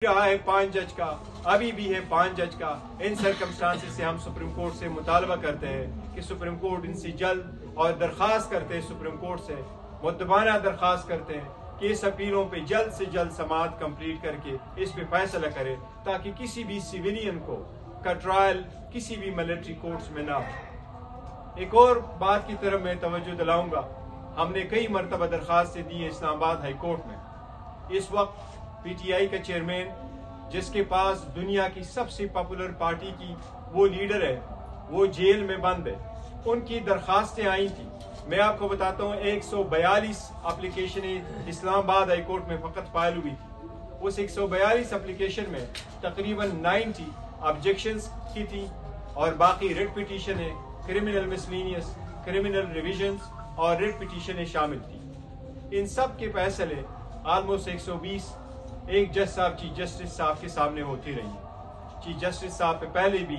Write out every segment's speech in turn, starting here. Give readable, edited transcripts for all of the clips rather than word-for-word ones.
रहा है 5 जज का, अभी भी है 5 जज का। इन सर्कमस्टांसेस से हम सुप्रीम कोर्ट से मुतालबा करते हैं कि सुप्रीम कोर्ट इनसे जल्द और दरख्वास्त करते हैं, सुप्रीम कोर्ट से मुद्दबाना दरख्वास्त करते हैं कि इस अपीलों पे जल्द से जल्द समाअत कंप्लीट करके इस पे फैसला करे, ताकि किसी भी सिविलियन को का ट्रायल किसी भी मिलिट्री कोर्ट्स में ना हो। एक और बात की तरफ मैं तवज्जो दिलाऊंगा, हमने कई मरतबा दरख्वास्तें दी है इस्लामाबाद हाई कोर्ट में। इस वक्त पीटीआई का चेयरमैन, जिसके पास दुनिया की सबसे पॉपुलर पार्टी की वो लीडर है, वो जेल में बंद है। उनकी दरखास्तें आई थी, मैं आपको बताता हूँ 142 एप्लीकेशनें इस्लामाबाद हाई कोर्ट में फकत फाइल हुई थी। उस 142 एप्लीकेशन में तकरीबन 90 ऑब्जेक्शंस की थी और बाकी रिट पिटीशन है, क्रिमिनल मिसलेनियस, क्रिमिनल रिविजन्स और रिट पिटीशन शामिल थी। इन सब के फैसले ऑलमोस्ट 120 एक जज साहब चीफ जस्टिस साहब के सामने होती रही। चीफ जस्टिस साहब पे पहले भी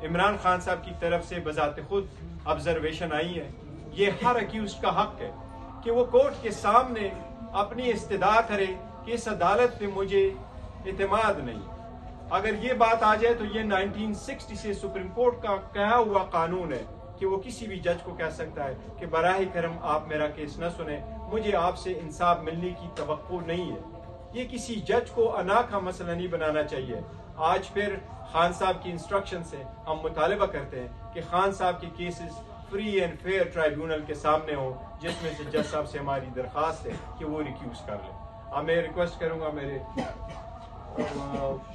इमरान खान साहब की तरफ से बजाते खुद ऑब्जर्वेशन आई है। ये हर अक्यूज का हक है कि वो कोर्ट के सामने अपनी इस्तदा करे कि इस अदालत पे मुझे इत्मीनान नहीं। अगर ये बात आ जाए तो ये 1960 से सुप्रीम कोर्ट का कहा हुआ कानून है कि वो किसी भी जज को कह सकता है कि बराह करम आप मेरा केस न सुने, मुझे आपसे इंसाफ मिलने की तवक्को नहीं है। ये किसी जज को अना का मसला नहीं बनाना चाहिए। आज फिर खान साहब की इंस्ट्रक्शन से हम मुतालबा करते हैं कि खान साहब के cases free and fair tribunal के सामने हो, जिसमें से जज साहब से हमारी दरख्वास्त है कि वो रिक्यूज कर लें। अब मैं रिक्वेस्ट करूंगा मेरे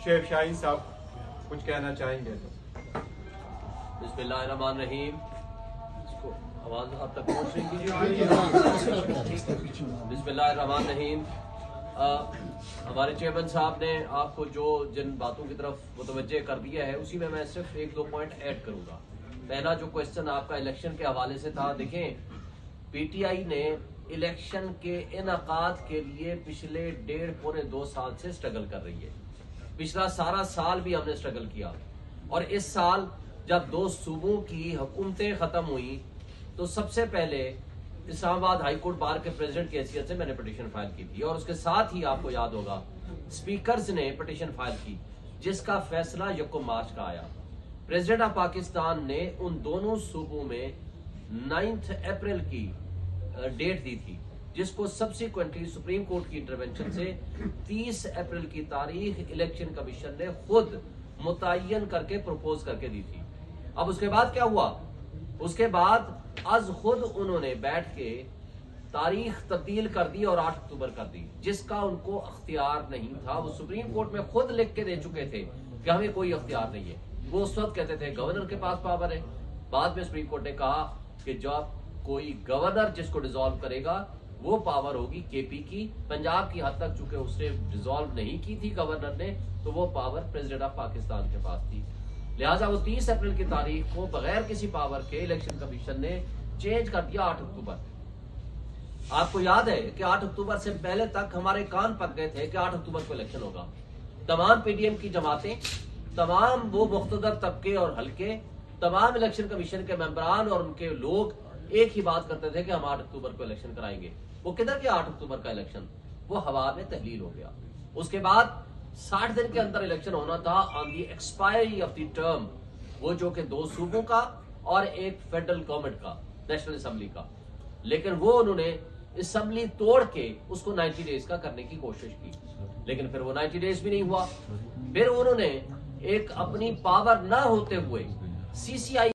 शेफ शाहीन साहब कुछ कहना चाहेंगे तो। बिस्मिल्लाहिर्रहमानिर्रहीम। आवाज आप तक पहुंच रही है? बिस्मिल्लाहिर्रहमानिर्रहीम। हमारे चेयरमैन साहब ने आपको जो जिन बातों की तरफ मुतवज्जे कर दिया है, उसी में मैं सिर्फ 1-2 पॉइंट ऐड करूंगा। पहला जो क्वेश्चन आपका इलेक्शन के हवाले से था, देखें पीटीआई ने इलेक्शन के इनेकाद के लिए पिछले 1.5-2 साल से स्ट्रगल कर रही है। पिछला सारा साल भी हमने स्ट्रगल किया और इस साल जब 2 सूबों की हुकूमतें खत्म हुई तो सबसे पहले इस्लामाबाद हाई कोर्ट बार के प्रेसिडेंट की हैसियत से मैंने पिटीशन फाइल की थी और उसके साथ ही आपको याद होगा स्पीकर्स ने पिटीशन फाइल की, जिसका फैसला 1 मार्च का आया। प्रेसिडेंट ऑफ पाकिस्तान ने उन दोनों सूबों में 9 अप्रैल की डेट दी थी, जिसको सब्सिक्वेंटली सुप्रीम कोर्ट की इंटरवेंशन से 30 अप्रैल की तारीख इलेक्शन कमीशन ने खुद मुतय्यन करके प्रपोज करके दी थी। अब उसके बाद क्या हुआ? उसके बाद आज खुद उन्होंने बैठ के तारीख तब्दील कर दी और 8 अक्टूबर कर दी, जिसका उनको अख्तियार नहीं था। वो सुप्रीम कोर्ट में खुद लिख के दे चुके थे कि हमें कोई अख्तियार नहीं है। वो उस वक्त कहते थे गवर्नर के पास पावर है। बाद में सुप्रीम कोर्ट ने कहा कि जब कोई गवर्नर जिसको डिसॉल्व करेगा वो पावर होगी केपी की। पंजाब की हद तक चूंकि उसने डिसॉल्व नहीं की थी गवर्नर ने, तो वो पावर प्रेसिडेंट ऑफ पाकिस्तान के पास थी। लिहाजा वो 30 अप्रैल की तारीख को बगैर किसी पावर के इलेक्शन कमीशन ने चेंज कर दिया 8 अक्टूबर। आपको याद है कि 8 अक्टूबर से पहले तक हमारे कान पक गए थे कि 8 अक्टूबर को इलेक्शन होगा। तमाम पीडीएम की जमातें, तमाम वो मुख्तदर तबके और हल्के, तमाम इलेक्शन कमीशन के मेंबरान और उनके लोग एक ही बात करते थे कि हम 8 अक्टूबर को इलेक्शन कराएंगे। वो किधर गया 8 अक्टूबर का इलेक्शन? वो हवा में तहलील हो गया। उसके बाद 60 दिन के अंदर इलेक्शन होना था on the expiry of the term, वो जो कि 2 सूबों का और एक फेडरल गवर्नमेंट का, नेशनल असेंबली का। लेकिन वो उन्होंने असेंबली तोड़ के उसको 90 डेज का करने की कोशिश की, लेकिन फिर वो 90 डेज भी नहीं हुआ। फिर उन्होंने एक अपनी पावर ना होते हुए सीसीआई